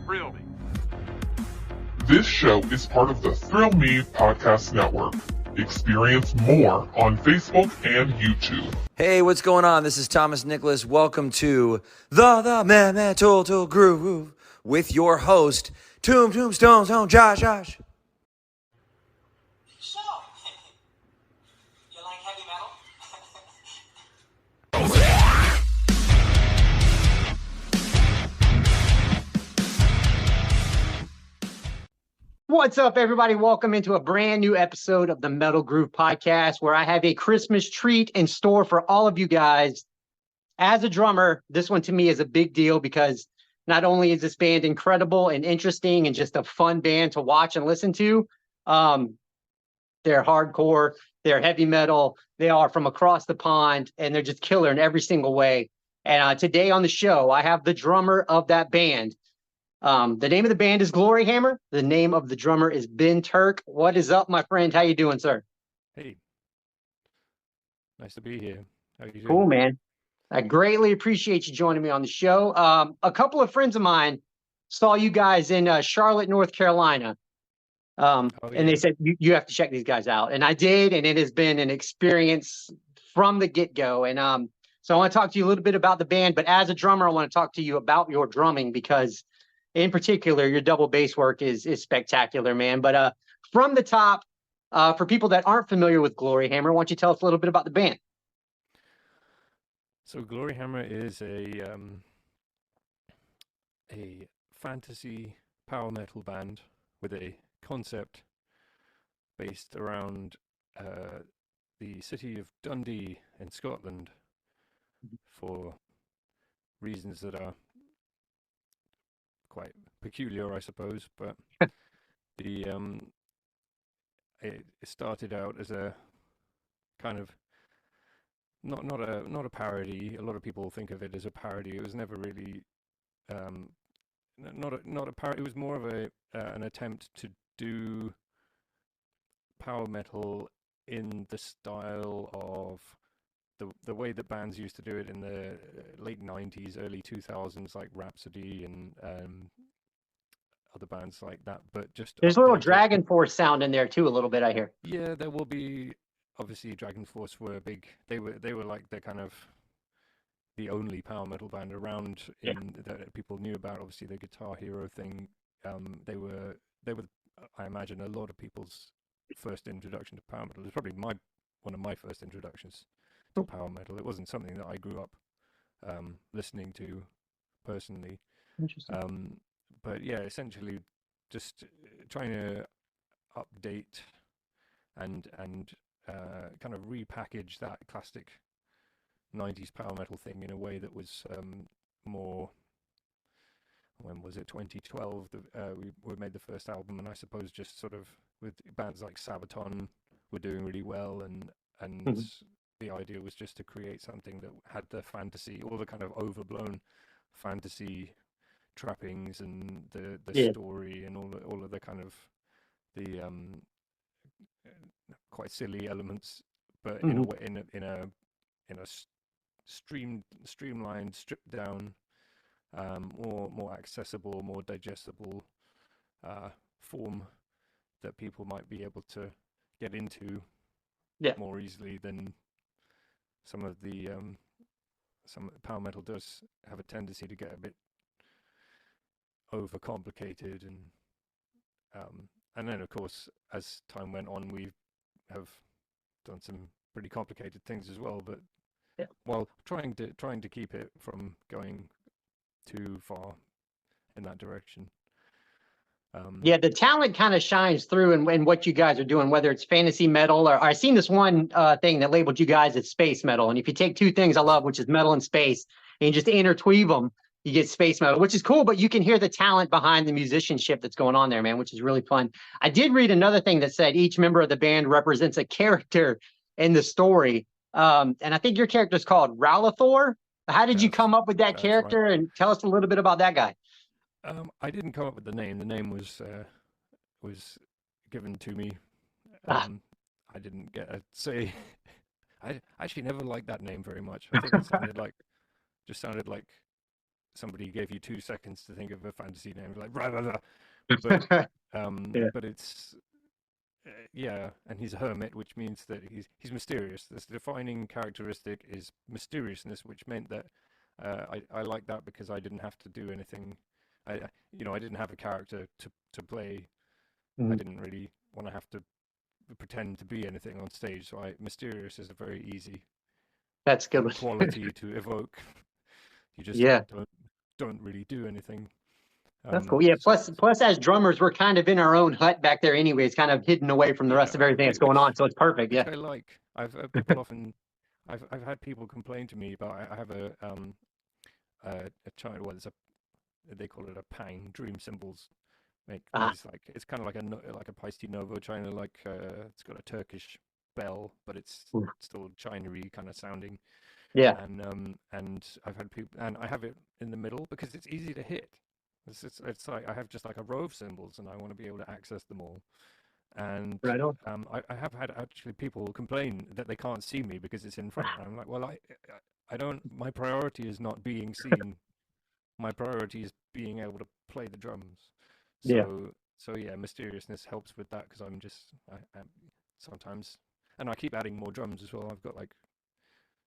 Thrill Me. This show is part of the Thrill Me Podcast Network. Experience more on Facebook and YouTube. Hey, what's going on? This is Thomas Nicholas. Welcome to the Metal Groove with your host, Tombstone, Josh. So, you like heavy metal? What's up, everybody? Welcome into a brand new episode of the Metal Groove Podcast, where I have a Christmas treat in store for all of you guys. As a drummer, this one to me is a big deal because not only is this band incredible and interesting and just a fun band to watch and listen to, they're hardcore, they're heavy metal, they are from across the pond, and they're just killer in every single way. And today on the show, I have the drummer of that band. The name of the band is GLORYHAMMER. The name of the drummer is Ben Turk. What is up, my friend? How you doing, sir? Hey, nice to be here. How you doing? Cool, man. I greatly appreciate you joining me on the show. A couple of friends of mine saw you guys in Charlotte, North Carolina. And they said, you have to check these guys out. And I did, and it has been an experience from the get-go. And so I want to talk to you a little bit about the band, but as a drummer, I want to talk to you about your drumming because in particular, your double bass work is spectacular, man. But from the top, for people that aren't familiar with GLORYHAMMER, why don't you tell us a little bit about the band? So GLORYHAMMER is a fantasy power metal band with a concept based around the city of Dundee in Scotland for reasons that are quite peculiar, I suppose, but it started out as a kind of not a parody. A lot of people think of it as a parody. It was never really not a parody. It was more of an attempt to do power metal in the style of the way that bands used to do it in the late 90s, early 2000s, like Rhapsody and other bands like that. But just There's a little Dragon Force sound in there too, a little bit, I hear. Yeah, there will be. Obviously, Dragon Force were big. They were like the kind of the only power metal band around that people knew about. Obviously, the Guitar Hero thing. They were. I imagine a lot of people's first introduction to power metal. It was probably one of my first introductions to power metal. It wasn't something that I grew up listening to personally. Interesting. But yeah, essentially just trying to update and kind of repackage that classic 90s power metal thing in a way that was more. When was it? 2012. We made the first album, and I suppose just sort of with bands like Sabaton were doing really well, and the idea was just to create something that had the fantasy, all the kind of overblown fantasy trappings and the story and all of the kind of the quite silly elements, but in a way, in a streamlined, stripped down, more accessible, more digestible form that people might be able to get into more easily than some power metal does have a tendency to get a bit overcomplicated, and then of course as time went on we have done some pretty complicated things as well, but while trying to keep it from going too far in that direction. The talent kind of shines through in what you guys are doing, whether it's fantasy metal or I've seen this one thing that labeled you guys as space metal. And if you take two things I love, which is metal and space, and you just interweave them, you get space metal, which is cool, but you can hear the talent behind the musicianship that's going on there, man, which is really fun. I did read another thing that said each member of the band represents a character in the story. And I think your character is called Rowlathor. How did you come up with that character? Right. And tell us a little bit about that guy. I didn't come up with the name. The name was given to me. I didn't get a say. I actually never liked that name very much. I think it sounded like somebody gave you 2 seconds to think of a fantasy name, like blah, blah, blah. But Yeah. but it's yeah, and he's a hermit, which means that he's mysterious. This defining characteristic is mysteriousness, which meant that I like that because I didn't have to do anything. I didn't have a character to play. I Mhm. didn't really want to have to pretend to be anything on stage. So mysterious is a very easy That's a good sort one. of quality to evoke. You just Yeah. don't really do anything. That's cool. Yeah. So Plus, as drummers, we're kind of in our own hut back there, anyways, kind of hidden away from the yeah, rest of everything that's going which on. So it's perfect. which Yeah. I like. I've people often, I've had people complain to me about. I have a child. Well, they call it a pang. Dream cymbals make Ah, these, like, it's kind of like like a Paiste Novo China, like it's got a Turkish bell, but it's ooh, still China-y kind of sounding. yeah. And I've had people, and I have it in the middle because it's easy to hit. It's like I have just like a row of cymbals, and I want to be able to access them all. And Right on. I have had actually people complain that they can't see me because it's in front. And I'm like, well, I don't. My priority is not being seen. My priority is being able to play the drums. Yeah. So yeah, mysteriousness helps with that because I'm sometimes, and I keep adding more drums as well. I've got like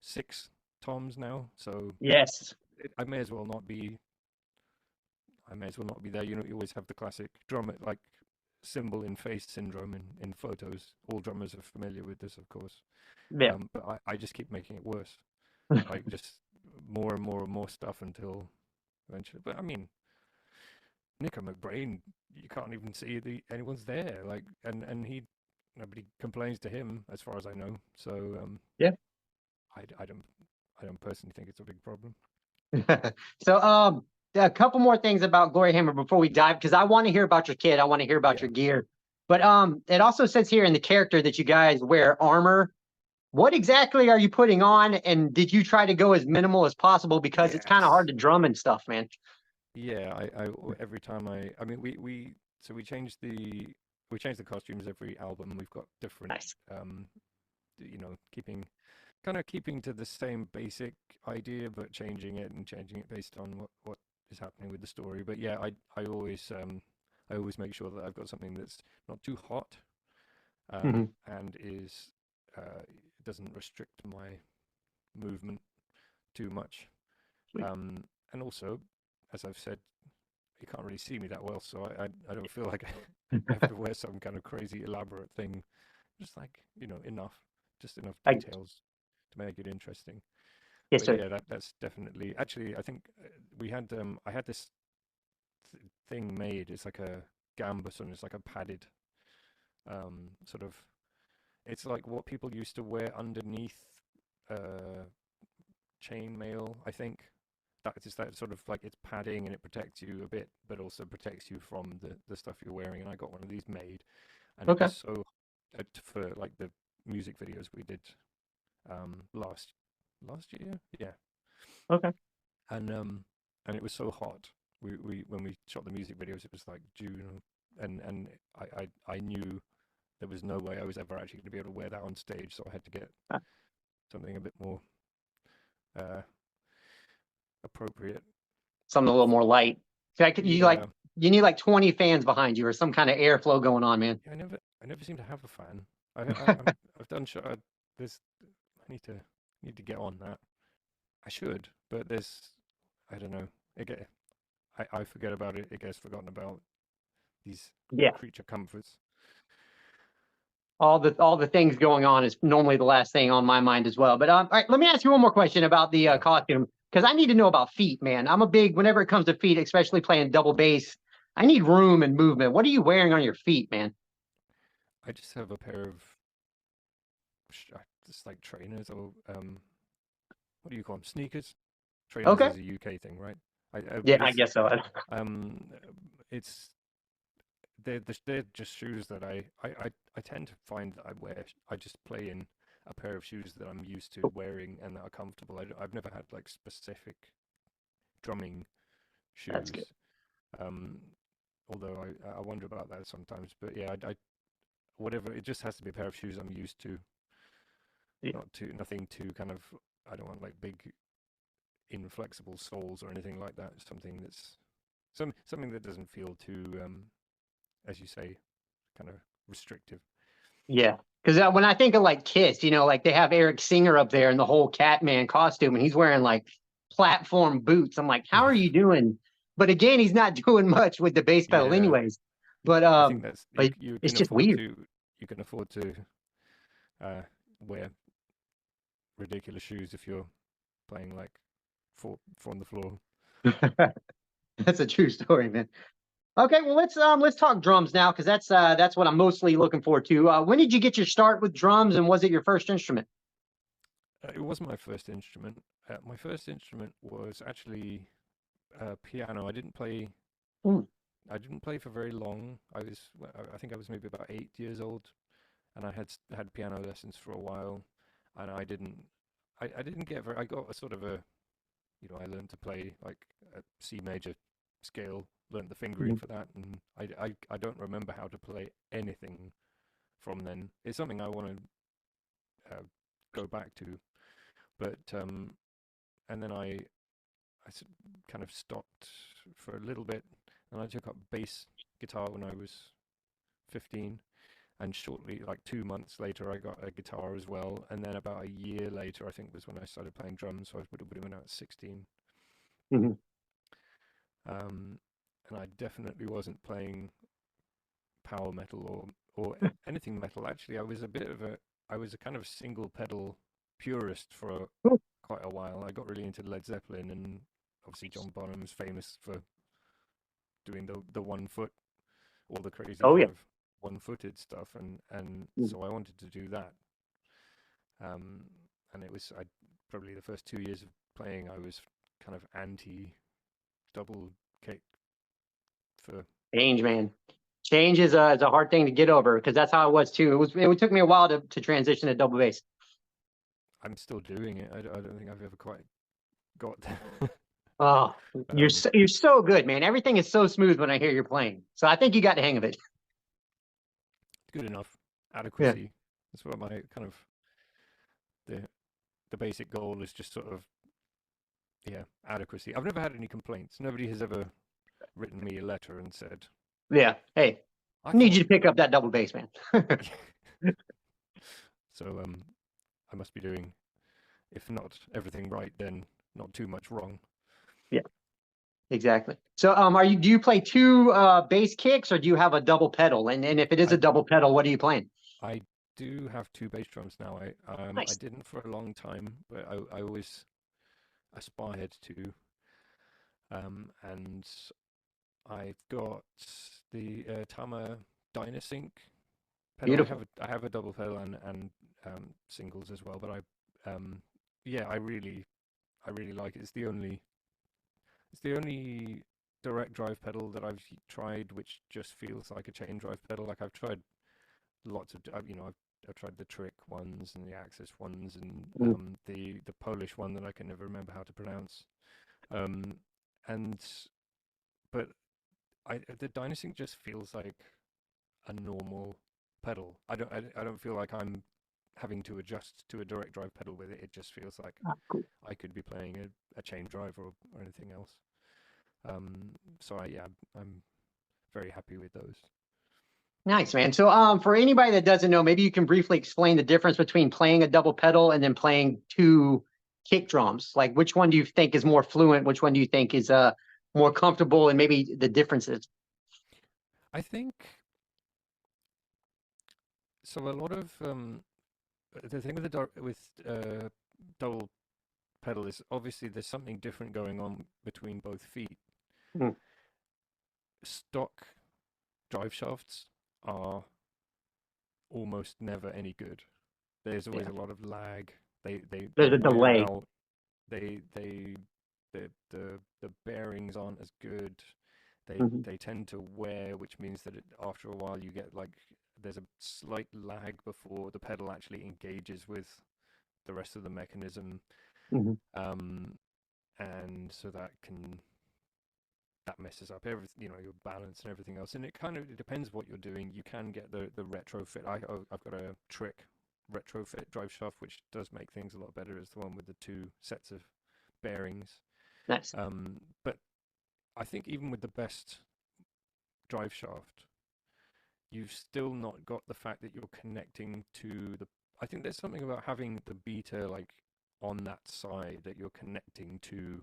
6 toms now, so Yes. I may as well not be. I may as well not be there. You always have the classic drum, like symbol in face syndrome in photos. All drummers are familiar with this, of course. Yeah. But I just keep making it worse, like just more and more and more stuff until eventually. But I mean, Nico McBrain, you can't even see anyone's there. Like, and nobody complains to him, as far as I know. So Yeah. I don't personally think it's a big problem. So, a couple more things about Glory Hammer before we dive, because I want to hear about your kit. I want to hear about Yeah. your gear. But it also says here in the character that you guys wear armor. What exactly are you putting on? And did you try to go as minimal as possible because it's kind of hard Yes. to drum and stuff, man? Yeah. Every time I mean, we changed the costumes every album. We've got different, Nice. keeping to the same basic idea, but changing it based on what is happening with the story. But yeah, I always make sure that I've got something that's not too hot, Mhm. and doesn't restrict my movement too much. Sweet. And also, as I've said, you can't really see me that well, so I don't feel like I have to wear some kind of crazy elaborate thing. Just like, just enough I, details to make it interesting. yes, But sir. yeah, that's definitely, actually, I think I had this thing made. It's like a gambus, and it's like a padded sort of. It's like what people used to wear underneath chainmail, I think. That sort of, like, it's padding and it protects you a bit, but also protects you from the stuff you're wearing. And I got one of these made, and it Okay. was so for like the music videos we did last year, yeah. Okay. And it was so hot. We when we shot the music videos, it was like June, and I knew there was no way I was ever actually going to be able to wear that on stage, so I had to get Ah, something a bit more uh, appropriate. something a little more light. Yeah, You need like 20 fans behind you or some kind of airflow going on, man. I never seem to have a fan. I've done show. There's I need to get on that. I should, but I don't know. I forget about it. It gets forgotten about. These Yeah. creature comforts. All the things going on is normally the last thing on my mind as well. But all right, let me ask you one more question about the Yeah, costume, because I need to know about feet, man. I'm a big, whenever it comes to feet, especially playing double bass, I need room and movement. What are you wearing on your feet, man? I just have a pair of just like trainers, or what do you call them? Sneakers. Trainers Okay. is a UK thing, right? Yeah, But I guess so. um, it's they're just shoes that I tend to find that I just play in a pair of shoes that I'm used to wearing and that are comfortable. I've never had like specific drumming That's shoes. good. Um, Although I wonder about that sometimes. But yeah, I whatever, it just has to be a pair of shoes I'm used to. Yeah. Nothing too kind of. I don't want like big inflexible soles or anything like that. Something that's something that doesn't feel too, as you say, kind of restrictive. Yeah. Because when I think of like Kiss, like they have Eric Singer up there in the whole Catman costume, and he's wearing like platform boots. I'm like, how are Yeah, you doing? But again, he's not doing much with the bass pedal, yeah. anyways. But I think that's but you it's can just afford weird. to uh, wear ridiculous shoes if you're playing like four on the floor. That's a true story, man. Okay, well let's talk drums now because that's what I'm mostly looking forward to. When did you get your start with drums, and was it your first instrument? It wasn't my first instrument. My first instrument was actually piano. Mm. I didn't play for very long. I think I was maybe about 8 years old, and I had piano lessons for a while, and I didn't get very. I got a sort of a, I learned to play like a C major scale, learned the fingering Mhm. for that, and I don't remember how to play anything from then. It's something I want to go back to, but and then kind of stopped for a little bit, and I took up bass guitar when I was 15, and shortly, like 2 months later, I got a guitar as well, and then about a year later, I think was when I started playing drums. So I would have been about 16. Mhm. Um, and I definitely wasn't playing power metal or anything metal. Actually, I was a kind of single pedal purist for Cool. quite a while. I got really into Led Zeppelin, and obviously John Bonham's famous for doing the 1 foot, all the crazy Oh kind yeah. of 1-footed stuff, and Mhm. so I wanted to do that. Um, and it was probably the first 2 years of playing, I was kind of anti double kick for. Change, man. Change is a hard thing to get over because that's how it was too. It took me a while to transition to double bass. I'm still doing it. I don't think I've ever quite got there. Oh, um, you're so good, man. Everything is so smooth when I hear you're playing. So I think you got the hang of it. Good enough. Yeah. Adequacy. That's what my kind of the the basic goal is, just sort of, yeah, adequacy. I've never had any complaints. Nobody has ever written me a letter and said, Yeah. Hey, I need thought. you to pick up that double bass, man. So I must be doing, if not everything right, then not too much wrong. Yeah, exactly. So do you play two bass kicks or do you have a double pedal? And if it is a I double pedal, what are you playing? I do have two bass drums now. I Nice. didn't for a long time, but I always aspired to. And I've got the Tama Dynasync pedal. Beautiful. I have a double pedal and singles as well. But yeah, I really like it. It's the only direct drive pedal that I've tried, which just feels like a chain drive pedal. Like I've tried lots of, I've tried the Trick ones and the Axis ones, and Mm. the Polish one that I can never remember how to pronounce. Um, and but the Dynasync just feels like a normal pedal. I don't feel like I'm having to adjust to a direct drive pedal with it. It just feels like Ah, cool. I could be playing a chain drive or anything else. So yeah, I'm very happy with those. Nice, man. So for anybody that doesn't know, maybe you can briefly explain the difference between playing a double pedal and then playing two kick drums. Like which one do you think is more fluent? Which one do you think is more comfortable, and maybe the differences? I think so. A lot of the thing with double pedal is obviously there's something different going on between both feet. Mm. Stock drive shafts are almost never any good. There's always Yeah. a lot of lag. They There's a wear delay. out. They the bearings aren't as good. Mhm. They tend to wear, which means that after a while you get like there's a slight lag before the pedal actually engages with the rest of the mechanism, Mhm. um, and so that messes up everything, your balance and everything else. And it depends what you're doing. You can get the retrofit. I've got a Trick retrofit drive shaft, which does make things a lot better. It's the one with the two sets of bearings. Nice. But I think even with the best drive shaft, you've still not got the fact that you're connecting to the. I think there's something about having the beater like on that side that you're connecting to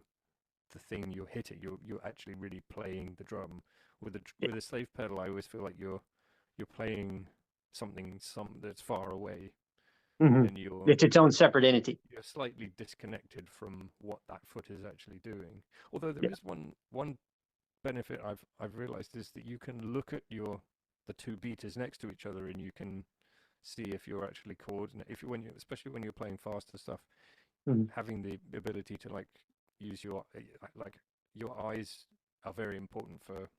the thing you're hitting. You're actually really playing the drum. With a slave pedal, I always feel like you're playing something that's far away, Mhm. and It's its own separate entity. you're slightly disconnected from what that foot is actually doing. Although there Yeah. is one benefit I've realized is that you can look at the two beaters next to each other and you can see if you're actually coordinate if you when you especially when you're playing faster stuff, Mhm. having the ability to like use like your eyes are very important for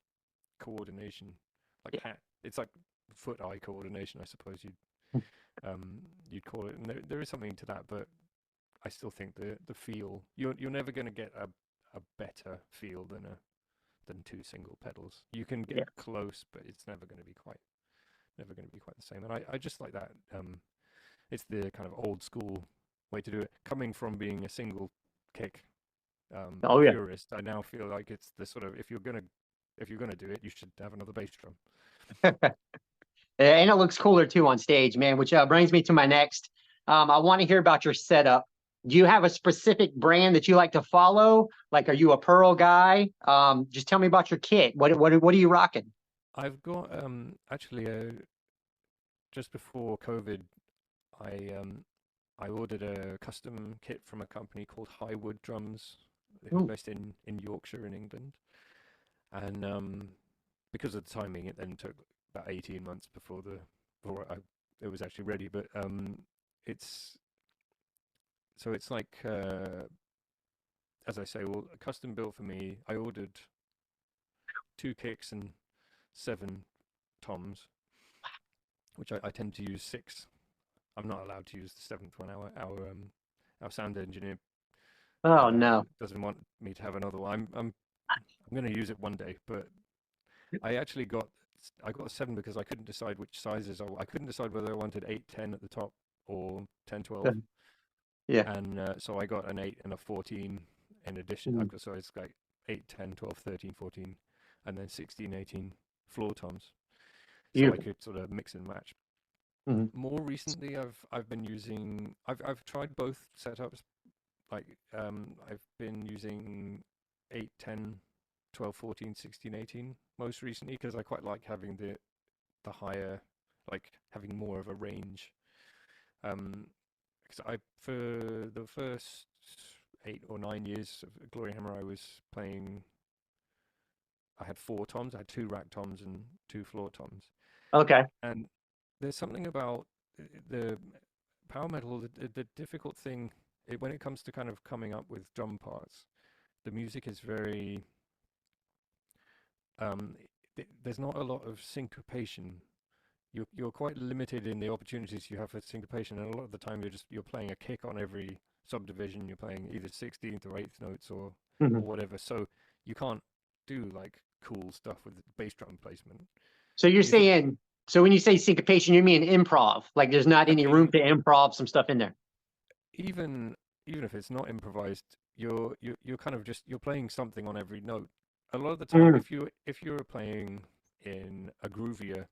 coordination. Like it's like foot-eye coordination, I suppose you'd call it. And there is something to that, but I still think the feel you're never going to get a better feel than two single pedals. You can get Yeah. close, but it's never going to be quite the same. And I just like that. It's the kind of old school way to do it. Coming from being a single kick Oh yeah. purist, I now feel like it's the sort of if you're gonna do it, you should have another bass drum. And it looks cooler too on stage, man, which brings me to my next. I want to hear about your setup. Do you have a specific brand that you like to follow? Like, are you a Pearl guy? Just tell me about your kit. What are you rocking? I've got actually just before COVID, I ordered a custom kit from a company called Highwood Drums, who are Ooh. based in Yorkshire in England, and because of the timing, it then took about 18 months before it was actually ready. But it's it's like as I say, well, custom built for me. I ordered 2 kicks and 7 toms, which I tend to use 6. I'm not allowed to use the 7th one. Our sound engineer Oh no. doesn't want me to have another one. I'm going to use it one day, but I actually got 7 because I couldn't decide which sizes. I couldn't decide whether I wanted 8, 10 at the top or 10, 12. Yeah. And so I got an 8 and a 14 in addition. Mhm. So it's like 8, 10, 12, 13, 14, and then 16, 18 floor toms. So I Beautiful. could sort of mix and match. Mhm. More recently, I've been using. I've tried both setups. Like I've been using 8, 10, 12, 14, 16, 18 most recently because I quite like having the higher, like having more of a range. Because I for the first 8 or 9 years of GLORYHAMMER, I was playing. I had 4 toms. I had 2 rack toms and 2 floor toms. Okay. And there's something about the power metal. The difficult thing when it comes to kind of coming up with drum parts, the music is very. Um, there's not a lot of syncopation. You're quite limited in the opportunities you have for syncopation, and a lot of the time you're playing a kick on every subdivision. You're playing either 16th or 8th notes or Mhm. whatever. So you can't do like cool stuff with bass drum placement. So you're You think saying, so when you say syncopation, you mean improv? Like there's not I any room mean to improv some stuff in there. even if it's not improvised, you're kind of just you're playing something on every note. A lot of the time, Mm. if you're playing in a groovier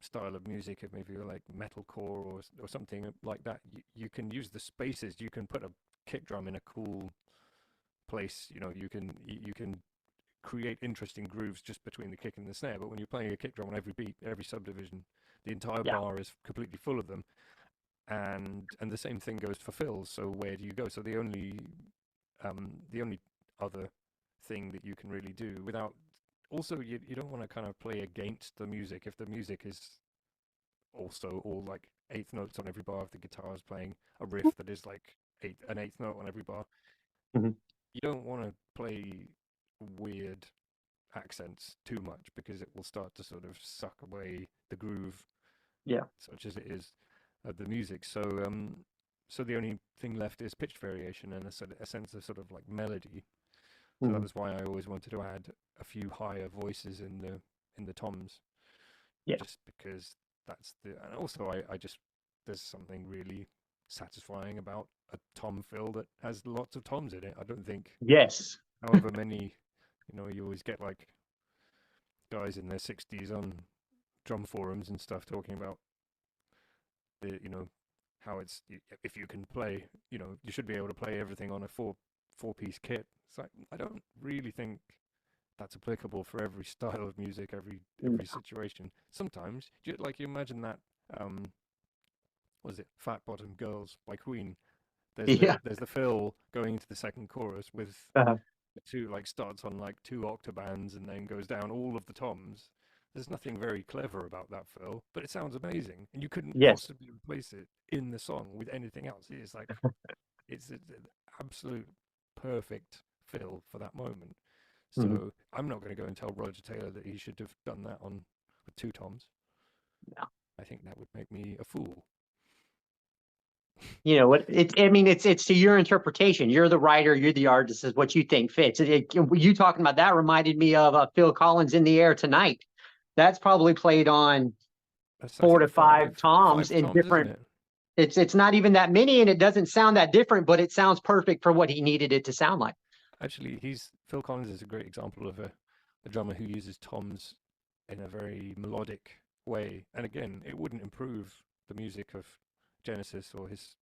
style of music, if maybe you're like metalcore or something like that, you can use the spaces. You can put a kick drum in a cool place. You can create interesting grooves just between the kick and the snare. But when you're playing a kick drum on every beat, every subdivision, the entire Yeah. bar is completely full of them. And the same thing goes for fills. So where do you go? So the only other thing that you can really do without also you don't want to kind of play against the music if the music is also all like eighth notes on every bar. If the guitar is playing a riff that is like an eighth note on every bar, Mhm. you don't want to play weird accents too much because it will start to sort of suck away the groove Yeah. such as it is of the music. So the only thing left is pitch variation and a sense of sort of like melody. So that Mhm. was why I always wanted to add a few higher voices in the toms, Yeah. just because and also I just there's something really satisfying about a tom fill that has lots of toms in it. I don't think, Yes. however many, you always get like guys in their 60s on drum forums and stuff talking about how it's, if you can play, you should be able to play everything on a four-piece kit. It's like, I don't really think that's applicable for every style of music, every situation. Sometimes, you imagine that, was it Fat Bottom Girls by Queen? Yeah. There's the fill going into the second chorus with Uh-huh. starts on like 2 octabands and then goes down all of the toms. There's nothing very clever about that fill, but it sounds amazing, and you couldn't Yes. possibly replace it in the song with anything else. It's like it's an absolute perfect fill for that moment. So I'm not going to go and tell Roger Taylor that he should have done that on with 2 toms. No. I think that would make me a fool. You know what? It's to your interpretation. You're the writer. You're the artist. Is what you think fits. You talking about that reminded me of Phil Collins' "In the Air Tonight." That's probably played on That's, I 4 think, to 5 toms 5 in toms, different. isn't it? It's not even that many, and it doesn't sound that different, but it sounds perfect for what he needed it to sound like. Actually, Phil Collins is a great example of a drummer who uses toms in a very melodic way. And again, it wouldn't improve the music of Genesis or his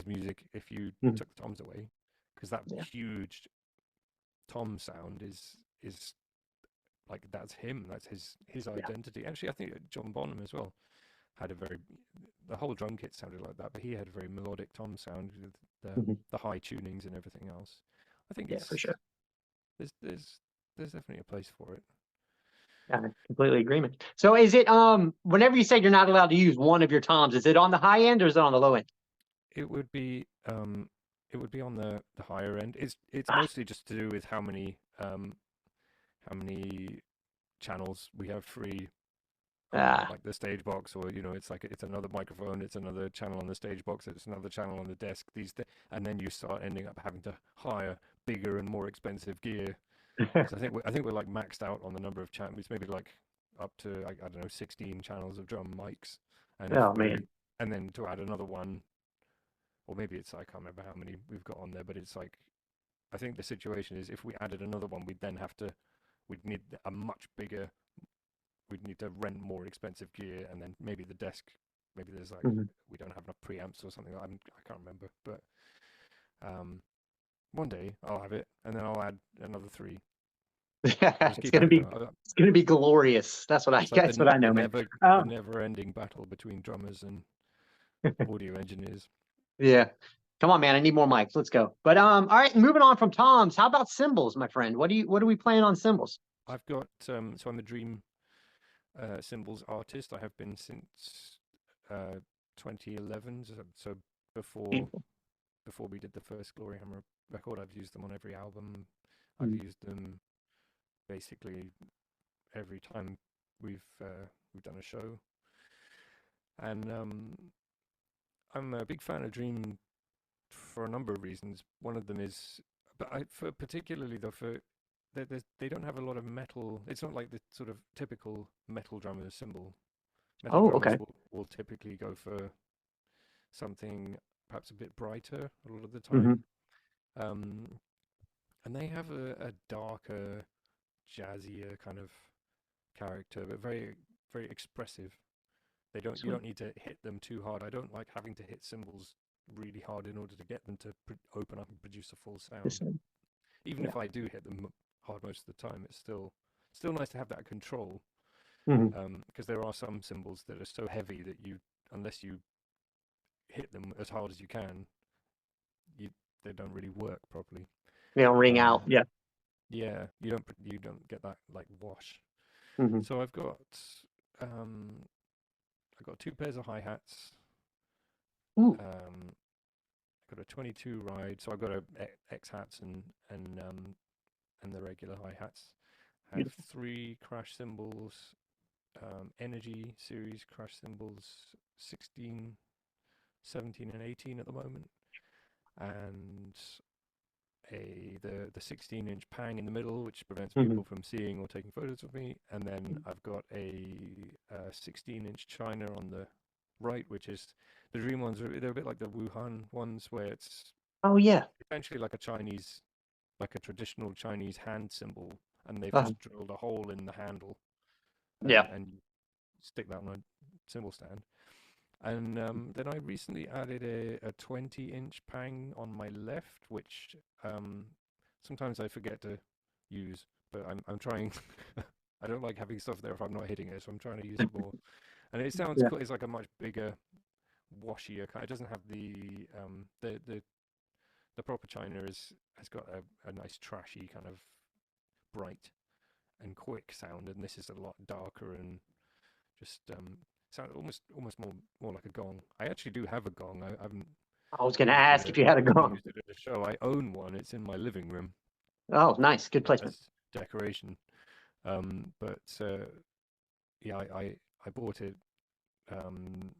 music if you took the toms away, because that huge tom sound is like, that's him. That's his identity. Actually, I think John Bonham as well had the whole drum kit sounded like that, but he had a very melodic tom sound with the high tunings and everything else. I think for sure. There's definitely a place for it. Completely agreement. So is it whenever you say you're not allowed to use one of your toms, is it on the high end or is it on the low end? It would be on the higher end. It's mostly just to do with how many channels we have free on, like the stage box, or it's like it's another microphone, it's another channel on the stage box, it's another channel on the desk, and then you start ending up having to hire bigger and more expensive gear. So I think we're like maxed out on the number of channels, maybe like up to, I don't know, 16 channels of drum mics, and and then to add another one, or maybe it's, I can't remember how many we've got on there, but it's like, I think the situation is, if we added another one, we'd need a much bigger, we'd need to rent more expensive gear, and then maybe the desk, maybe there's like, we don't have enough preamps or something. I can't remember, but one day I'll have it, and then I'll add another 3. It's gonna be glorious. That's what I know, man. The never-ending battle between drummers and audio engineers. Yeah. Come on, man. I need more mics. Let's go. But all right, moving on from toms. How about cymbals, my friend? What are we playing on cymbals? I've got so I'm a Dream cymbals artist. I have been since 2011. So before we did the first Gloryhammer record, I've used them on every album. I've used them basically every time we've done a show. And I'm a big fan of Dream for a number of reasons. One of them is, but particularly though, they don't have a lot of metal. It's not like the sort of typical metal drummer's cymbal. Metal drummers will typically go for something perhaps a bit brighter a lot of the time. And they have a darker, jazzier kind of character, but very, very expressive. You don't need to hit them too hard. I don't like having to hit cymbals really hard in order to get them to open up and produce a full sound. Even if I do hit them hard most of the time, it's still nice to have that control. Because there are some cymbals that are so heavy that unless you hit them as hard as you can, they don't really work properly. They don't ring out. Yeah. Yeah, you don't get that like wash. So I've got 2 pairs of hi-hats. I've got a 22 ride, so I've got a X hats and the regular hi-hats. I have 3 crash cymbals, Energy series crash cymbals, 16, 17 and 18 at the moment, and the 16-inch Pang in the middle, which prevents people from seeing or taking photos of me, and then I've got a 16-inch China on the right, which is The dream ones they're a bit like the Wuhan ones, where it's Oh yeah. essentially like like a traditional Chinese hand symbol, and they've Uh, just drilled a hole in the handle, yeah. and you stick that on a cymbal stand. And then I recently added a 20-inch pang on my left, which sometimes I forget to use, but I'm trying. I don't like having stuff there if I'm not hitting it, so I'm trying to use it more. And it sounds Yeah. cool. It's like a much bigger, washier kind. It doesn't have the proper China has got a nice trashy kind of bright and quick sound, and this is a lot darker and just sound almost more like a gong. I actually do have a gong. I haven't I was gonna used ask if you had a gong. it at a show. I own one. It's in my living room Oh, nice. Good placement. as decoration. But yeah, I bought it um,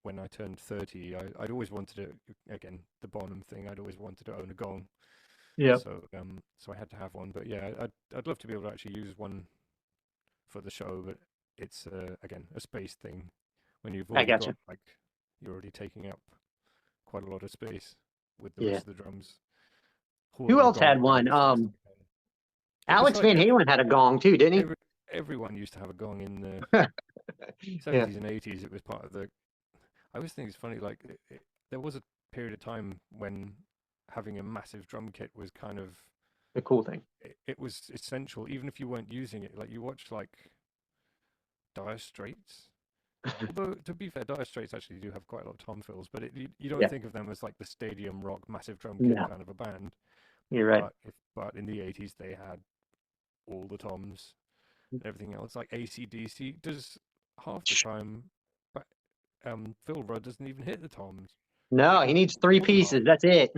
when I turned 30. I'd always wanted to, again, the Bonham thing. I'd always wanted to own a gong. Yeah. So I had to have one. But yeah, I'd love to be able to actually use one for the show, but it's again a space thing. When you've I already got you. got like you're already taking up quite a lot of space with the Yeah. rest of the drums. Who Hoarding a else gong had kind of one? destroys the band. It was Alex like Van Halen had a gong too, didn't everyone used to have a gong in the he? Yeah. 70s and 80s. It was part of the. I always think it's funny. Like there was a period of time when having a massive drum kit was kind of The cool thing. it was essential, even if you weren't using it. Like you watch like Dire Straits. Although to be fair, Dire Straits actually do have quite a lot of tom fills, but you don't Yeah. think of them as like the stadium rock, massive drum kit No, kind of a band. you're right. But in the 80s they had all the toms and everything else. Like AC/DC does half the time, but Phil Rudd doesn't even hit the toms. No, he needs three More than half. pieces. That's it.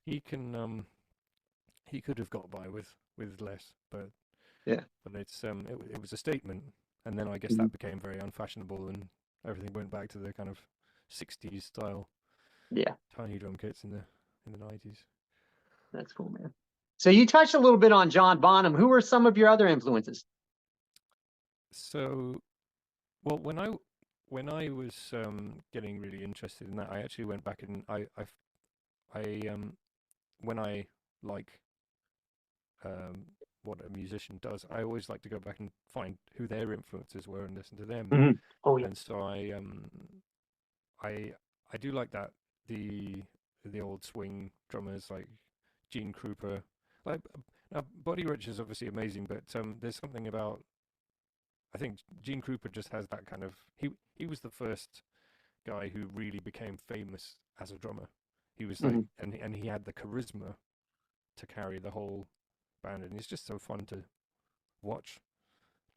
He can he could have got by with less, but Yeah. but it was a statement, and then I guess Mhm. that became very unfashionable, and everything went back to the kind of 60s style Yeah, tiny drum kits in the 90s. that's cool, man. So you touched a little bit on John Bonham. Who were some of your other influences? So, well, when I was getting really interested in that, I actually went back and when I like um, what a musician does, I always like to go back and find who their influences were and listen to them. Mhm. Oh yeah. And so I do like that the old swing drummers like Gene Krupa. Like now, Buddy Rich is obviously amazing, but there's something about I think Gene Krupa just has that kind of he was the first guy who really became famous as a drummer. He was like Mhm. and he had the charisma to carry the whole band, and it's just so fun to watch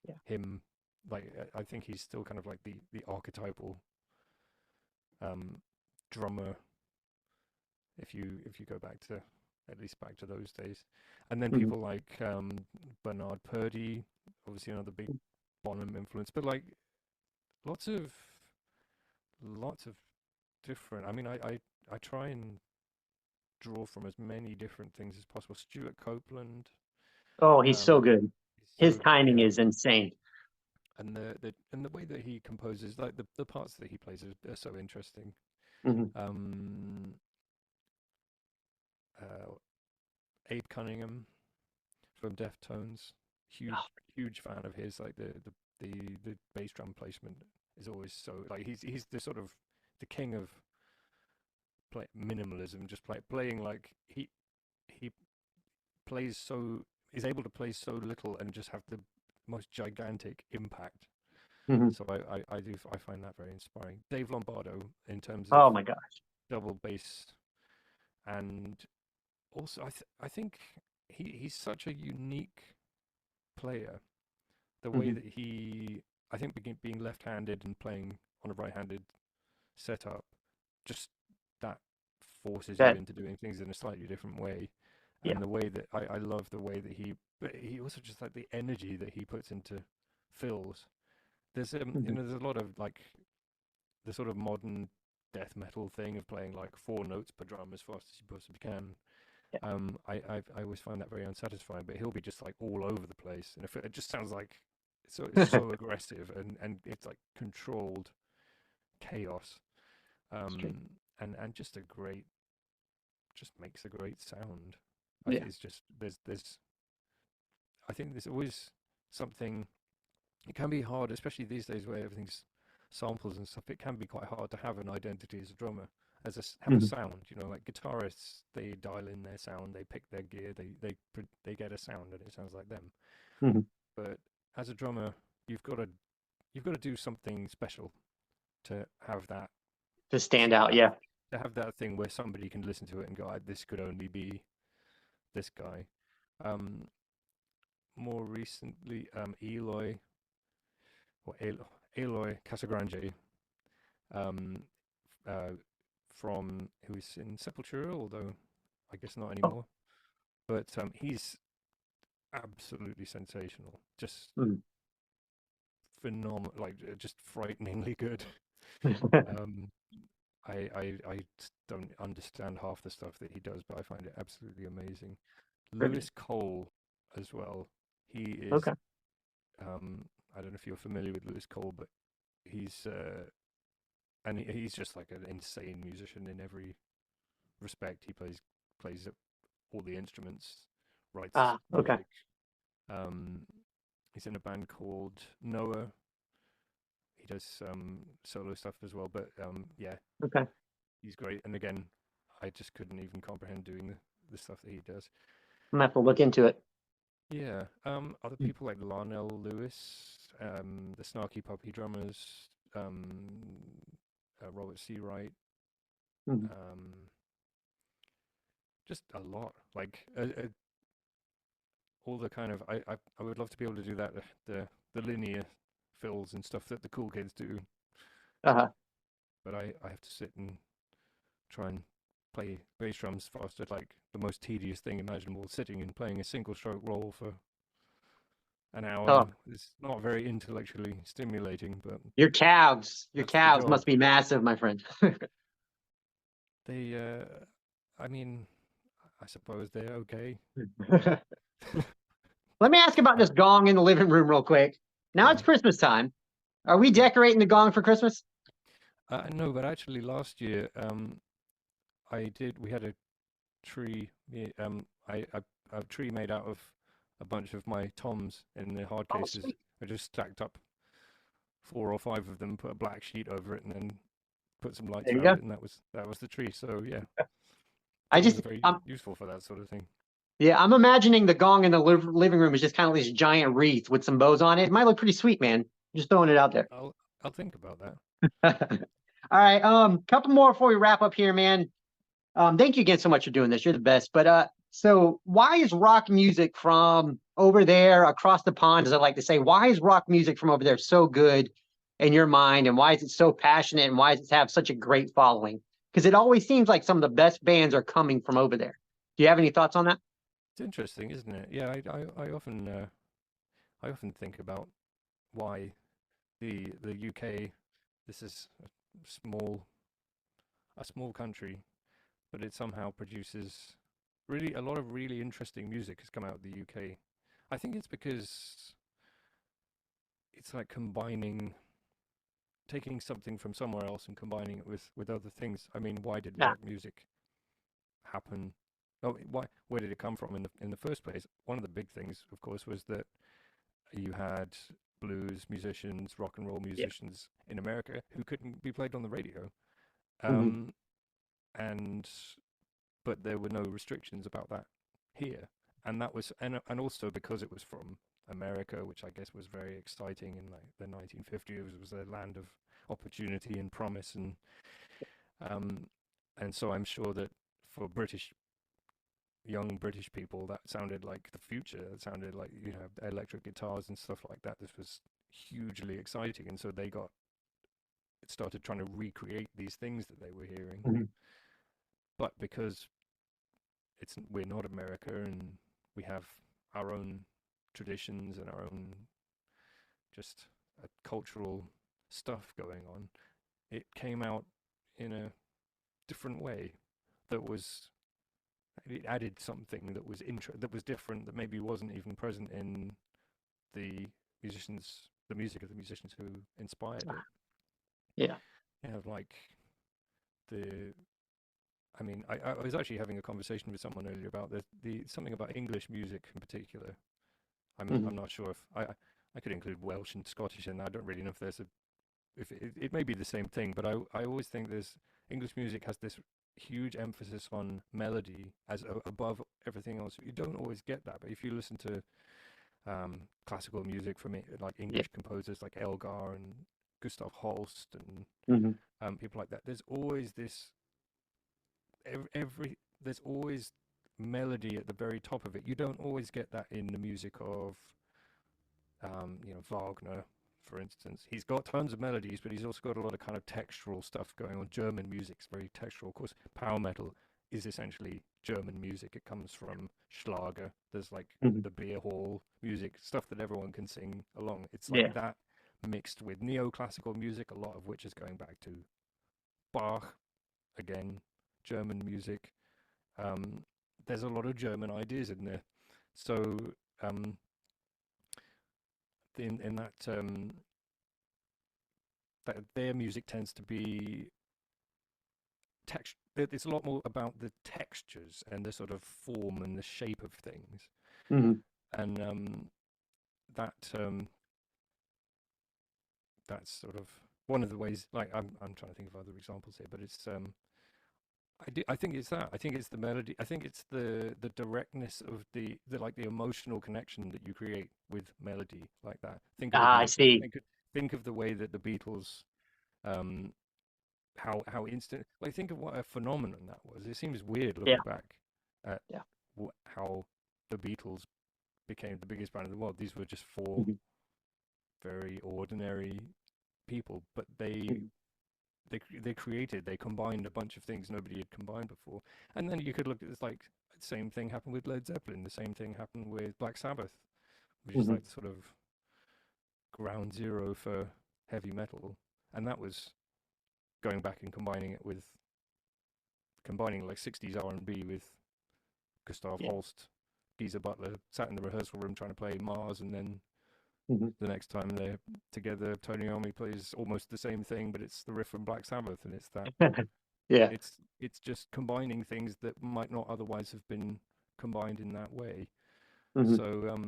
Yeah. him. Like I think he's still kind of like the archetypal um, drummer if you go back to at least back to those days. And then Mhm. people like Bernard Purdie, obviously another big Bonham influence, but like lots of lots of different. I mean, I try and draw from as many different things as possible. Stuart Copeland, Oh, he's so um, good. is His so good, timing yeah. is insane. And the way that he composes, like the parts that he plays, are so interesting. Mhm. Um, uh, Abe Cunningham from Deftones, huge Oh, huge fan of his. Like the bass drum placement is always so like he's the sort of the king of minimalism. Just playing like he plays so is able to play so little and just have the most gigantic impact. mhm. So I find that very inspiring. Dave Lombardo in terms of Oh my gosh. double bass, and also I think he's such a unique player. The way Mhm. that I think being left-handed and playing on a right-handed setup, just that forces you That into doing things in a slightly different way. yeah. And the way that I love the way that but he also just like the energy that he puts into fills. There's Mhm. there's a lot of like the sort of modern death metal thing of playing like four notes per drum as fast as you possibly can. Yeah. I always find that very unsatisfying. But he'll be just like all over the place, and if it just sounds like it's so aggressive and it's like controlled chaos. Straight. And just just makes a great sound. I Yeah. think it's just there's I think there's always something. It can be hard, especially these days where everything's samples and stuff. It can be quite hard to have an identity as a drummer, have a Mhm. sound. You know, like guitarists, they dial in their sound, they pick their gear, they get a sound, and it sounds like them. Mhm. But as a drummer, you've got to you've got to do something special to have To stand out. that Yeah. to have that thing where somebody can listen to it and go, "This could only be this guy." Um, More recently, Eloy Casagrande, um, uh, from who is in Sepultura, although I guess not Oh. anymore. But he's absolutely sensational, just Mhm. phenomenal, like just frighteningly good. Um, I don't understand half the stuff that he does, but I find it absolutely amazing. Brilliant. Lewis Cole as well. He is. Okay. I don't know if you're familiar with Lewis Cole, but he's he's just like an insane musician in every respect. He plays all the instruments, writes Okay. music. Um, he's in a band called Noah. He does solo stuff as well, but yeah, Okay. he's great. And again, I just couldn't even comprehend doing the stuff that he does. I'm gonna have to look into it. Yeah. Other people like Larnell Lewis, the Snarky Puppy drummers, Robert Seawright, Mhm. um, just a lot. Like all the kind of I would love to be able to do that the linear fills and stuff that the cool kids do, Uh-huh. but I have to sit and try and play bass drums faster, like the most tedious thing imaginable. Sitting and playing a single stroke roll for an Oh, hour is not very intellectually stimulating, but your that's the calves job. must be massive, my friend. They I mean, I suppose they're okay. Let me ask about I, this gong in the living room real quick. go Now it's on. Christmas time. Are we Yeah. decorating the gong for Christmas? No, but actually last year we had a tree. Yeah, a tree made out of a bunch of my toms in the hard Oh, cases. sweet. I just stacked up 4 or 5 of them, put a black sheet over it, and then put some lights There you around go. it, and that was the tree. So yeah, I gongs just, are very um, useful for that sort of thing. yeah, I'm imagining the gong in the living room is just kind of this giant wreath with some bows on it. It might look pretty sweet, man. Just throwing it out there. I'll think about that. All right, couple more before we wrap up here, man. Thank you again so much for doing this. You're the best. But so why is rock music from over there across the pond, as I like to say, why is rock music from over there so good in your mind, and why is it so passionate, and why does it have such a great following? Because it always seems like some of the best bands are coming from over there. Do you have any thoughts on that? It's interesting, isn't it? Yeah, I often think about why the UK. This is small a small country, but it somehow produces really a lot of really interesting music has come out of the UK. I think it's because it's like taking something from somewhere else and combining it with other things. I mean, why did Yeah. rock music happen? Oh, where did it come from in the first place? One of the big things, of course, was that you had blues musicians, rock and roll Yeah. musicians in America who couldn't be played on the radio. Mhm. Um, and but there were no restrictions about that here, and that was and also because it was from America, which I guess was very exciting in like the 1950s. It was a land of opportunity and promise, um, and so I'm sure that for young British people, that sounded like the future. It sounded like electric guitars and stuff like that. This was hugely exciting, and so they started trying to recreate these things that they were hearing, Mhm. but because we're not America and we have our own traditions and our own just cultural stuff going on. It came out in a different way that was it added something that was that was different that maybe wasn't even present in the the music of the musicians who inspired it. Yeah. You know, like I mean, I was actually having a conversation with someone earlier about the something about English music in particular. I'm not sure if I could include Welsh and Scottish in that. I don't really know if there's if it may be the same thing, but I always think there's English music has this huge emphasis on melody as above everything else. You don't always get that, but if you listen to classical music from like English composers like Elgar and Gustav Holst and people like that, there's always this there's always melody at the very top of it. You don't always get that in the music of Wagner, for instance. He's got tons of melodies, but he's also got a lot of kind of textural stuff going on. German music's very textural. Of course, power metal is essentially German music. It comes from Schlager. There's like the beer hall music, stuff that everyone can sing along. It's like that mixed with neoclassical music, a lot of which is going back to Bach, again, German music. There's a lot of German ideas in there. So in that their music tends to be it's a lot more about the textures and the sort of form and the shape of things. And that's sort of one of the ways. Like I'm trying to think of other examples here, but it's I think it's that. I think it's the melody. I think it's the directness of the like the emotional connection that you create with melody like that. Think of I see. Think of the way that the Beatles, how instant. Like think of what a phenomenon that was. It seems weird looking back at how the Beatles became the biggest band in the world. These were just four very ordinary people, but they combined a bunch of things nobody had combined before. And then you could look at this, like the same thing happened with Led Zeppelin, the same thing happened with Black Sabbath, which is like sort of ground zero for heavy metal. And that was going back and combining like 60s R&B with Gustav Holst, Geezer Butler sat in the rehearsal room trying to play Mars, and then the next time they're together, Tony Iommi plays almost the same thing, but it's the riff from Black Sabbath, and it's that. It's just combining things that might not otherwise have been combined in that way. So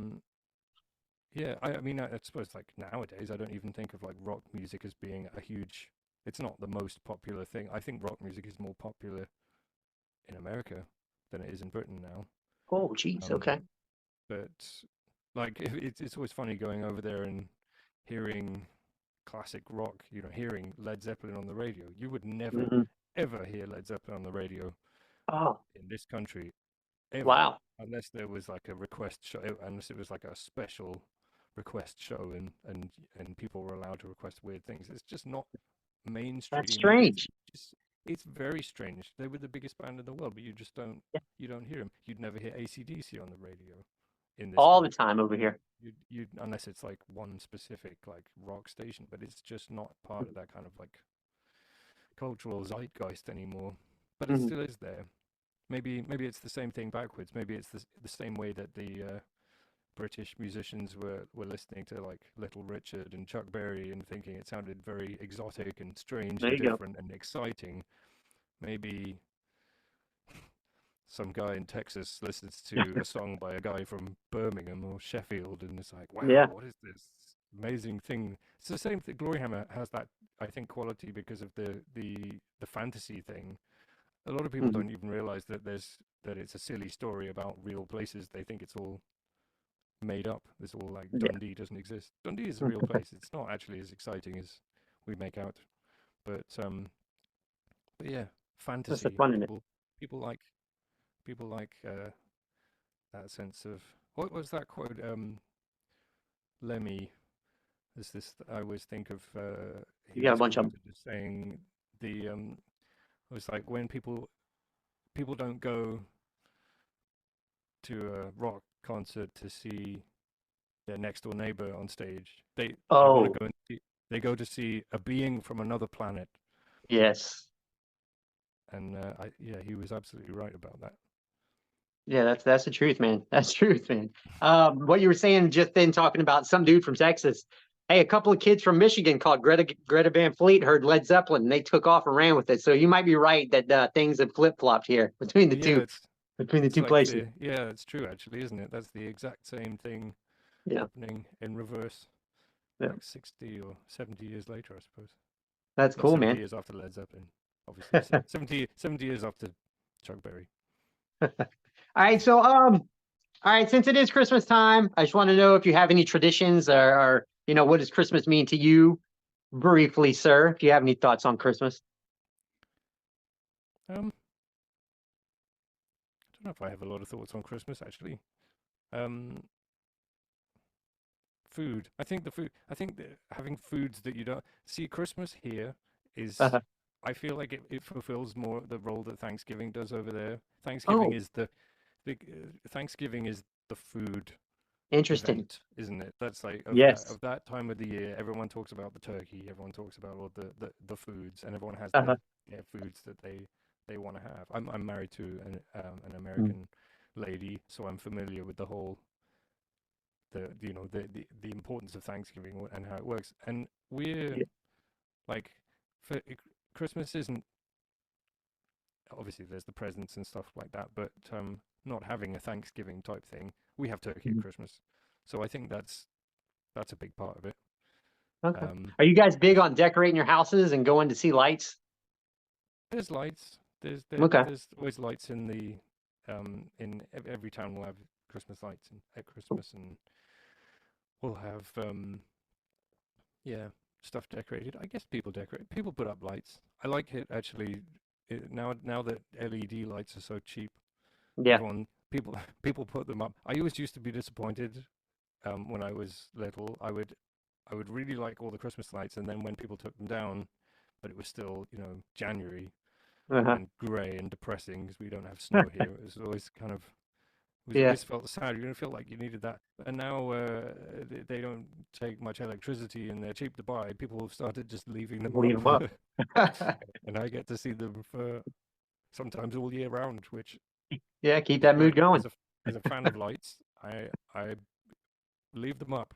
I mean, I suppose like nowadays, I don't even think of like rock music as being a huge. It's not the most popular thing. I think rock music is more popular in America than it is in Britain now. Oh, geez. Okay. But like, it's always funny going over there and hearing classic rock, hearing Led Zeppelin on the radio. You would never, ever hear Led Zeppelin on the radio in this country, ever. Wow. Unless there was like a request show, unless it was like a special request show and people were allowed to request weird things. It's just not mainstream. That's strange. It's very strange. They were the biggest band in the world, but you just don't hear them. You'd never hear AC/DC on the radio in this all the time over here. You unless it's like one specific like rock station, but it's just not part of that kind of like cultural zeitgeist anymore. But it still is there. Maybe it's the same thing backwards. Maybe it's the same way that the British musicians were listening to like Little Richard and Chuck Berry and thinking it sounded very exotic and strange and different and exciting. Maybe some guy in Texas listens to a song by a guy from Birmingham or Sheffield and it's like, wow, what is this amazing thing? It's the same thing. Gloryhammer has that, I think, quality because of the fantasy thing. A lot of people don't even realize that it's a silly story about real places. They think it's all made up. It's all like Dundee doesn't exist. Dundee is a real place. It's not actually as exciting as we make out. But yeah, fantasy. People like that sense of what was that quote? Lemmy. There's this. I always think of. You got a bunch of them. Saying the. It was like when people don't go to a rock concert to see their next door neighbor on stage. They go to see a being from another planet. Yes. And he was absolutely right about that. Yeah, that's the truth, man. That's truth, man. What you were saying just then, talking about some dude from Texas. Hey, a couple of kids from Michigan called Greta Van Fleet heard Led Zeppelin and they took off and ran with it. So you might be right that things have flip-flopped here between the Yeah, it's two like places. yeah, it's true actually, isn't it? That's the exact same thing Yeah, happening in reverse, yeah. like 60 or 70 years later, I suppose. That's Not cool, 70 man. years after Led Zeppelin, obviously. 70 years after Chuck Berry. All right, so all right, since it is Christmas time, I just want to know if you have any traditions or what does Christmas mean to you? Briefly, sir, if you have any thoughts on Christmas. I don't know if I have a lot of thoughts on Christmas actually. Um, Food. I think the food. I think that having foods that you don't see. Christmas here is. Uh-huh. I feel like it fulfills more the role that Thanksgiving does over there. Thanksgiving Oh, is Thanksgiving is the food interesting. event, isn't it? That's like Yes. of that time of the year. Everyone talks about the turkey. Everyone talks about all the foods, and everyone has Uh-huh. their foods that they want to have. I'm married to an Mm. American lady, so I'm familiar with the whole the importance of Thanksgiving and how it works. And we're Yeah. like for Christmas isn't obviously there's the presents and stuff like that, but not having a Thanksgiving type thing. We have turkey at Mhm. Christmas, so I think that's a big part of it. Okay. Um, Are you guys big just on decorating your houses and going to see lights? there's lights. Okay. There's always lights in the every town will have Christmas lights at Christmas, and we'll have yeah, stuff decorated. I guess people decorate. People put up lights. I like it actually. Now that LED lights are so cheap, Yeah. everyone people put them up. I always used to be disappointed when I was little. I would really like all the Christmas lights, and then when people took them down, but it was still January Uh-huh. and grey and depressing because we don't have snow here. It was always kind of was Yeah. always felt sad. You don't feel like you needed that. And now they don't take much electricity and they're cheap to buy. People have started just leaving them Leave 'em up. up, and I get to see them for sometimes all year round, which Yeah, keep is that mood great. going. As a fan of lights, I leave them up.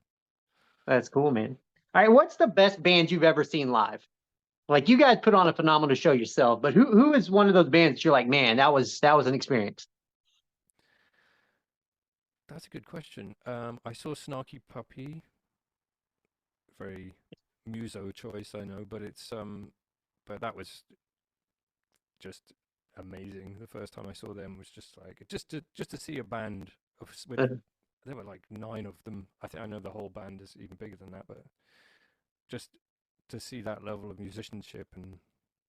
That's cool, man. All right, what's the best band you've ever seen live? Like you guys put on a phenomenal show yourself, but who is one of those bands that you're like, man, that was an experience. That's a good question. I saw Snarky Puppy, very muso choice, I know, but but that was just amazing. The first time I saw them was just like just to see a band with Uh-huh. there were like 9 of them. I think I know the whole band is even bigger than that, but just to see that level of musicianship and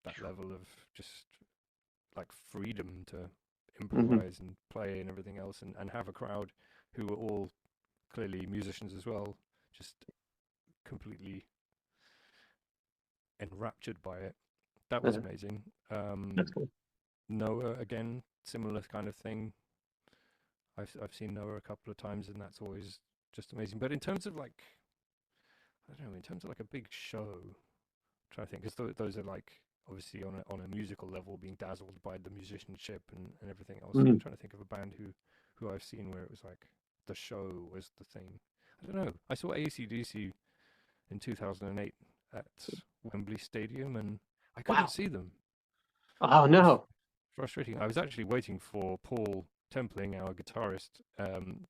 that level of just like freedom to Mhm. improvise and play and everything else, and have a crowd who were all clearly musicians as well, just completely enraptured by it. That was Uh-huh. amazing. That's cool. Noah again, similar kind of thing. I've seen Noah a couple of times, and that's always just amazing. But in terms of like, I don't know, in terms of like a big show, I'm trying to think, because those are like obviously on a musical level, being dazzled by the musicianship and everything else. I'm Mhm. trying to think of a band who I've seen where it was like the show was the thing. I don't know. I saw AC/DC in 2008 at Wembley Stadium, and I couldn't Wow. see them. Oh It was no. frustrating. I was actually waiting for Paul Templing, our guitarist,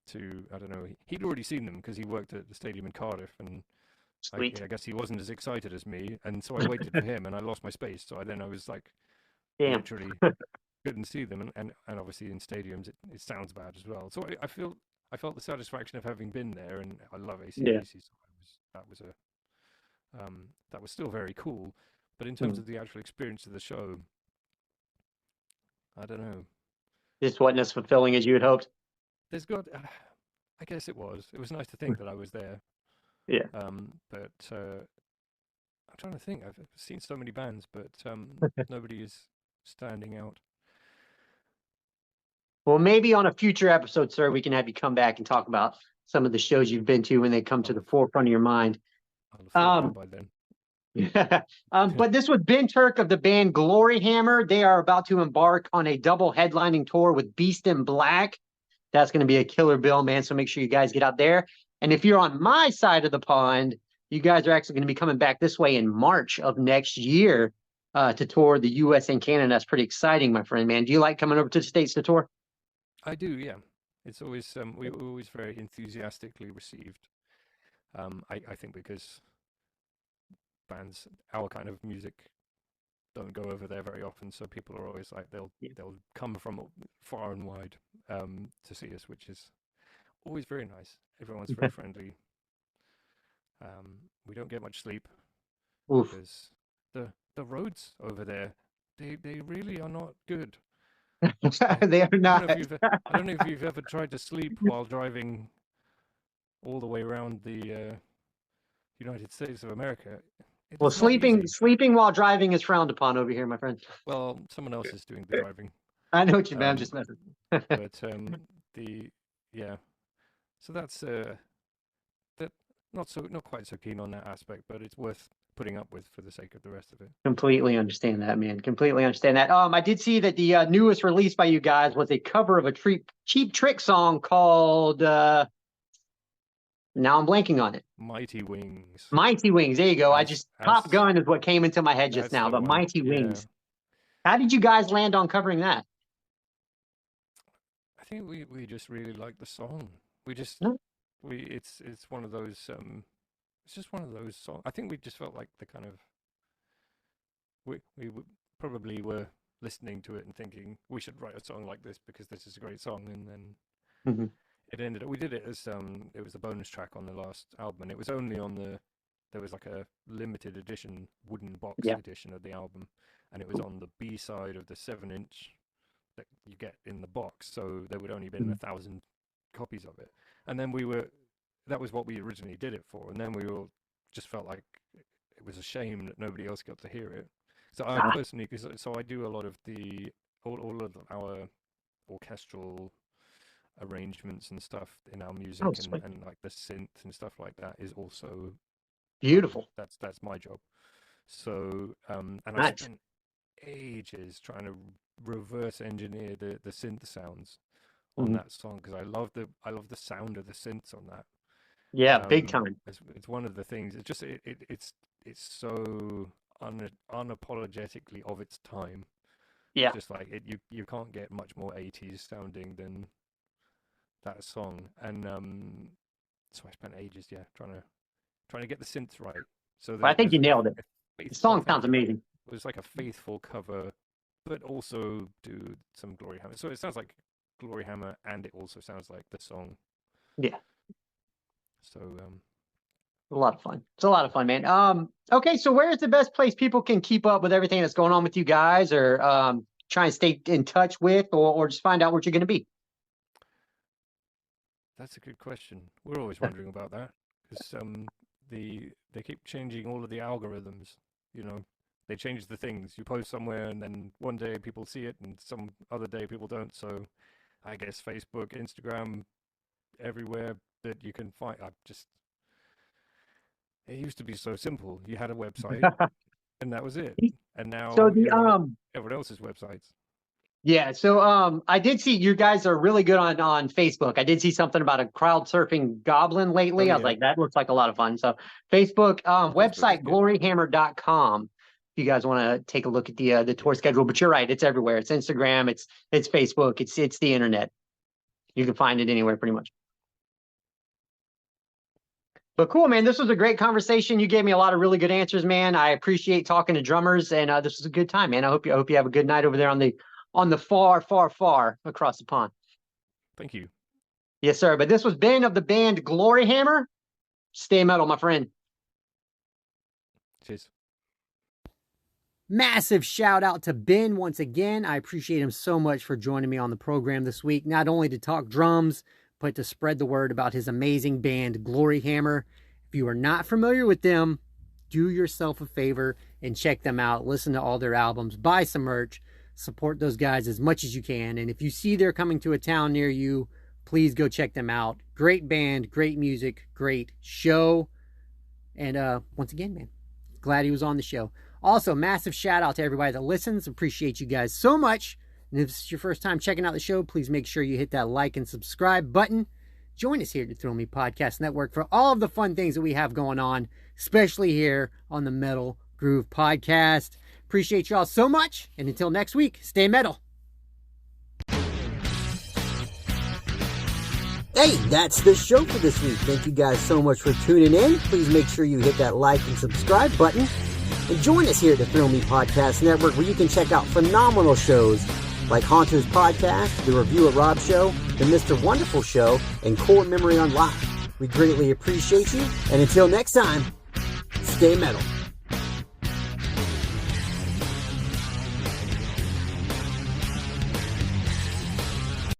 to I don't know. He'd already seen them because he worked at the stadium in Cardiff, and Sweet. I guess he wasn't as excited as me, and so I waited for him, and I lost my space. So I was like Damn. literally couldn't see them, and obviously in stadiums it sounds bad as well. So I felt the satisfaction of having been there, and I love Yeah. AC/DC, so that was still very cool. But in terms Mm. of the actual experience of the show, I don't know. Just wasn't as fulfilling as you had hoped. There's got, I guess it was. It was nice to think that I was there. Yeah. But I'm trying to think. I've seen so many bands, but nobody is standing out. Well, maybe on a future episode, sir, we can have you come back and talk about some of the shows you've been to when they come to I'll the have, forefront of your mind. I'll have thought of it Um, by then. but this was Ben Turk of the band Gloryhammer. They are about to embark on a double headlining tour with Beast in Black. That's going to be a killer bill, man. So make sure you guys get out there. And if you're on my side of the pond, you guys are actually going to be coming back this way in March of next year to tour the U.S. and Canada. That's pretty exciting, my friend, man. Do you like coming over to the States to tour? I do, yeah. It's always we're always very enthusiastically received. I think because bands, our kind of music, don't go over there very often, so people are always like they'll come from far and wide to see us, which is always very nice. Everyone's very friendly. We don't get much sleep Oof. because the roads over there they really are not good. They are I not. don't know if you've ever tried to sleep while driving all the way around the United States of America. Well, It's not easy. sleeping while driving is frowned upon over here, my friend. Well, someone else is doing the driving. I know what you mean. I'm just messing. But yeah. So that's that not quite so keen on that aspect, but it's worth putting up with for the sake of the rest of it. Completely understand that, man. Completely understand that. I did see that the newest release by you guys was a cover of a Cheap Trick song called now I'm blanking on it. Mighty Wings. Mighty Wings. There you go. Top as- Gun is what came into my head just That's now, the but one, Mighty yeah. Wings. How did you guys land on covering that? I think we just really like the song. We just Hmm. it's one of those it's just one of those songs. I think we just felt like the kind of probably were listening to it and thinking we should write a song like this because this is a great song, and then Mhm. it ended up we did it as it was a bonus track on the last album, and it was only on there was like a limited edition wooden box Yeah. edition of the album, and it was on the B side of the 7-inch that you get in the box, so there would only been Mhm. 1,000 copies of it. And then that was what we originally did it for, and then we all just felt like it was a shame that nobody else got to hear it. So I Ah. personally, so I do a lot of all of our orchestral arrangements and stuff in our music, Oh, sweet. and like the synth and stuff like that is also Beautiful. that's my job. So and I Nice. spent ages trying to reverse engineer the synth sounds on Mhm. that song because I love the sound of the synths on that. Yeah, big time. It's one of the things. It's just it's so unapologetically of its time. Yeah. Just like it, you can't get much more 80s sounding than that song. And so I spent ages, trying to get the synths right. So But I think you nailed it. The song sounds Thank you. amazing. It was like a faithful cover, but also do some Gloryhammer. So it sounds like Gloryhammer, and it also sounds like the song. Yeah. So A lot of fun. It's a lot of fun, man. Okay, so where is the best place people can keep up with everything that's going on with you guys, or try and stay in touch with, or just find out what you're going to be? that's a good question. We're always wondering about that because they keep changing all of the algorithms. You know, they change the things. You post somewhere, and then one day people see it, and some other day people don't. So, I guess Facebook, Instagram, everywhere that you can find. It used to be so simple. You had a website, and that was it. And now So you're on everyone else's websites. yeah, so I did see you guys are really good on Facebook. I did see something about a crowd surfing goblin lately. Oh, I was yeah. like, that looks like a lot of fun. So Facebook, website is good. gloryhammer.com. If you guys want to take a look at the tour schedule, but you're right, it's everywhere. It's Instagram, it's Facebook, it's the internet. You can find it anywhere pretty much. But cool, man. This was a great conversation. You gave me a lot of really good answers, man. I appreciate talking to drummers, and this was a good time, man. I hope you have a good night over there on the far, far, far across the pond. Thank you. Yes, sir. But this was Ben of the band Gloryhammer. Stay metal, my friend. Cheers. Massive shout out to Ben once again. I appreciate him so much for joining me on the program this week, not only to talk drums, but to spread the word about his amazing band, Gloryhammer. If you are not familiar with them, do yourself a favor and check them out. Listen to all their albums, buy some merch, support those guys as much as you can. And if you see they're coming to a town near you, please go check them out. Great band, great music, great show. And once again, man, glad he was on the show. Also, massive shout out to everybody that listens. Appreciate you guys so much. And if this is your first time checking out the show, please make sure you hit that like and subscribe button. Join us here at the Thrill Me Podcast Network for all of the fun things that we have going on. especially here on the Metal Groove Podcast. Appreciate y'all so much, and until next week, stay metal. Hey, that's the show for this week. Thank you guys so much for tuning in. Please make sure you hit that like and subscribe button. And join us here at the Thrill Me Podcast Network, where you can check out phenomenal shows like Haunter's Podcast, The Review of Rob Show, The Mr. Wonderful Show, and Core Memory Unlocked. We greatly appreciate you. And until next time, stay metal.